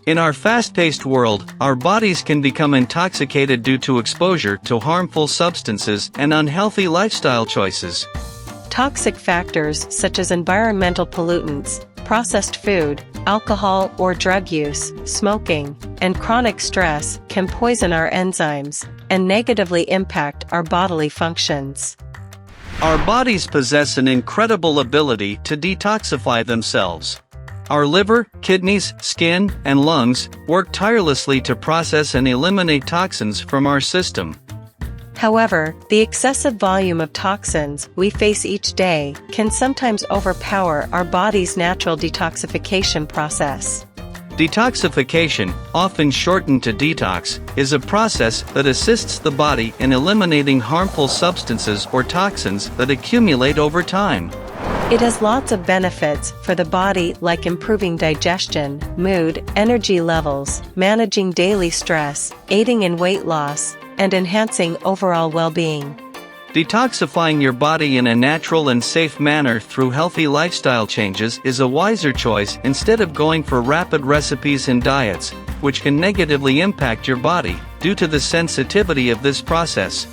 In our fast-paced world, our bodies can become intoxicated due to exposure to harmful substances and unhealthy lifestyle choices. Toxic factors such as environmental pollutants, processed food, alcohol or drug use, smoking, and chronic stress can poison our enzymes and negatively impact our bodily functions. Our bodies possess an incredible ability to detoxify themselves. Our liver, kidneys, skin, and lungs work tirelessly to process and eliminate toxins from our system. However, the excessive volume of toxins we face each day can sometimes overpower our body's natural detoxification process. Detoxification, often shortened to detox, is a process that assists the body in eliminating harmful substances or toxins that accumulate over time. It has lots of benefits for the body, like improving digestion, mood, energy levels, managing daily stress, aiding in weight loss, and enhancing overall well-being. Detoxifying your body in a natural and safe manner through healthy lifestyle changes is a wiser choice instead of going for rapid recipes and diets, which can negatively impact your body due to the sensitivity of this process.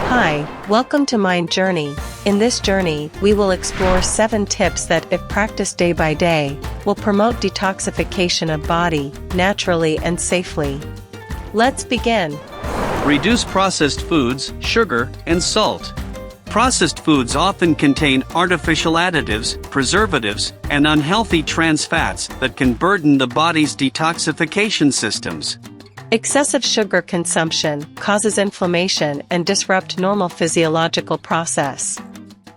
Hi, welcome to Mind Journey. In this journey, we will explore 7 tips that, if practiced day by day, will promote detoxification of body naturally and safely. Let's begin. Reduce processed foods, sugar, and salt. Processed foods often contain artificial additives, preservatives, and unhealthy trans fats that can burden the body's detoxification systems. Excessive sugar consumption causes inflammation and disrupt normal physiological process.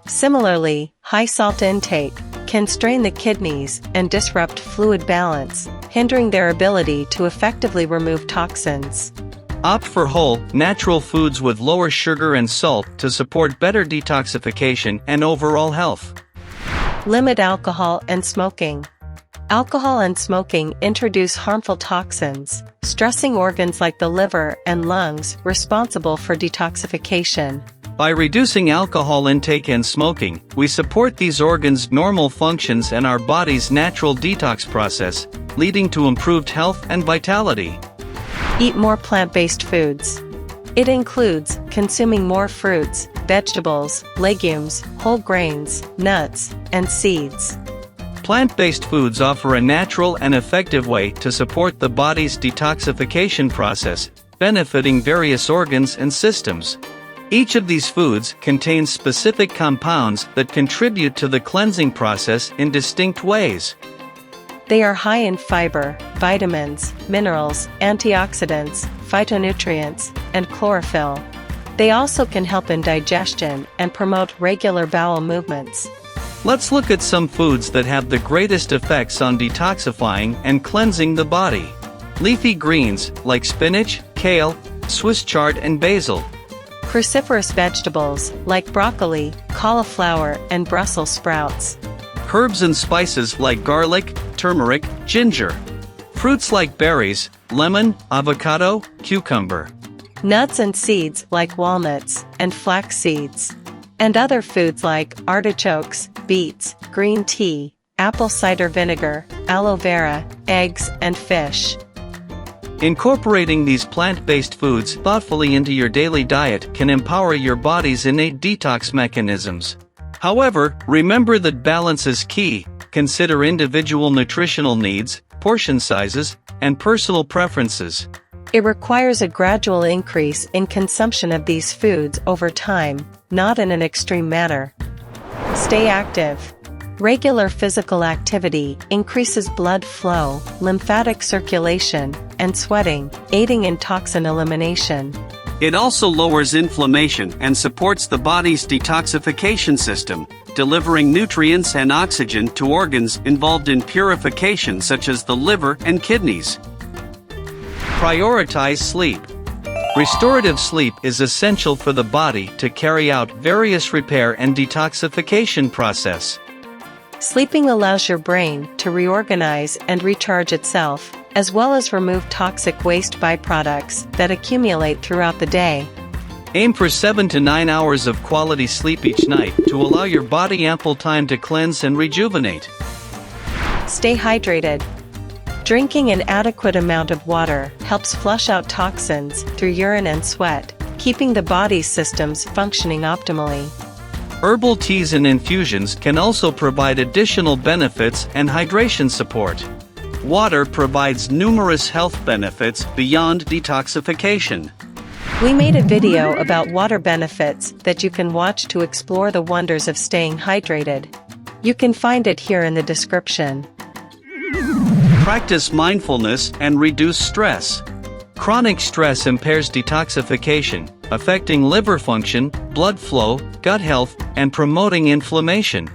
Similarly, high salt intake can strain the kidneys and disrupt fluid balance, hindering their ability to effectively remove toxins. Opt for whole, natural foods with lower sugar and salt to support better detoxification and overall health. Limit alcohol and smoking. Alcohol and smoking introduce harmful toxins, stressing organs like the liver and lungs responsible for detoxification. By reducing alcohol intake and smoking, we support these organs' normal functions and our body's natural detox process, leading to improved health and vitality. Eat more plant-based foods. It includes consuming more fruits, vegetables, legumes, whole grains, nuts, and seeds. Plant-based foods offer a natural and effective way to support the body's detoxification process, benefiting various organs and systems. Each of these foods contains specific compounds that contribute to the cleansing process in distinct ways. They are high in fiber, vitamins, minerals, antioxidants, phytonutrients, and chlorophyll. They also can help in digestion and promote regular bowel movements. Let's look at some foods that have the greatest effects on detoxifying and cleansing the body. Leafy greens, like spinach, kale, Swiss chard, and basil. Cruciferous vegetables, like broccoli, cauliflower, and Brussels sprouts. Herbs and spices like garlic, turmeric, ginger. Fruits like berries, lemon, avocado, cucumber. Nuts and seeds like walnuts and flax seeds. And other foods like artichokes, beets, green tea, apple cider vinegar, aloe vera, eggs, and fish. Incorporating these plant-based foods thoughtfully into your daily diet can empower your body's innate detox mechanisms. However, remember that balance is key. Consider individual nutritional needs, portion sizes, and personal preferences. It requires a gradual increase in consumption of these foods over time, not in an extreme manner. Stay active. Regular physical activity increases blood flow, lymphatic circulation, and sweating, aiding in toxin elimination. It also lowers inflammation and supports the body's detoxification system, delivering nutrients and oxygen to organs involved in purification such as the liver and kidneys. Prioritize sleep. Restorative sleep is essential for the body to carry out various repair and detoxification process. Sleeping allows your brain to reorganize and recharge itself, as well as remove toxic waste byproducts that accumulate throughout the day. Aim for 7 to 9 hours of quality sleep each night to allow your body ample time to cleanse and rejuvenate. Stay hydrated. Drinking an adequate amount of water helps flush out toxins through urine and sweat, keeping the body's systems functioning optimally. Herbal teas and infusions can also provide additional benefits and hydration support. Water provides numerous health benefits beyond detoxification. We made a video about water benefits that you can watch to explore the wonders of staying hydrated. You can find it here in the description. Practice mindfulness and reduce stress. Chronic stress impairs detoxification, affecting liver function, blood flow, gut health, and promoting inflammation.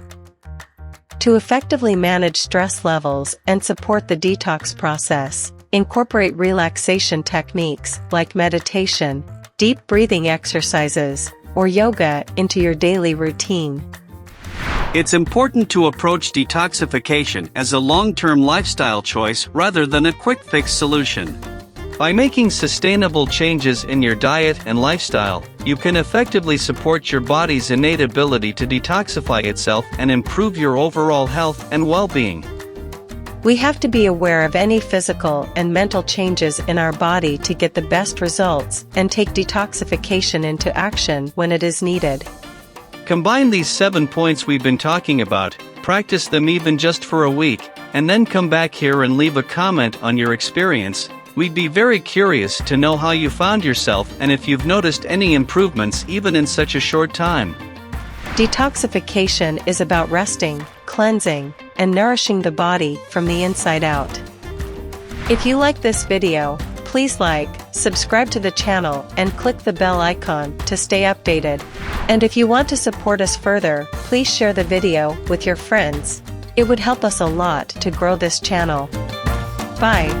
To effectively manage stress levels and support the detox process, incorporate relaxation techniques like meditation, deep breathing exercises, or yoga into your daily routine. It's important to approach detoxification as a long-term lifestyle choice rather than a quick-fix solution. By making sustainable changes in your diet and lifestyle, you can effectively support your body's innate ability to detoxify itself and improve your overall health and well-being. We have to be aware of any physical and mental changes in our body to get the best results and take detoxification into action when it is needed. Combine these 7 points we've been talking about, practice them even just for a week, and then come back here and leave a comment on your experience. We'd be very curious to know how you found yourself and if you've noticed any improvements even in such a short time. Detoxification is about resting, cleansing, and nourishing the body from the inside out. If you like this video, please like, subscribe to the channel, and click the bell icon to stay updated. And if you want to support us further, please share the video with your friends. It would help us a lot to grow this channel. Bye.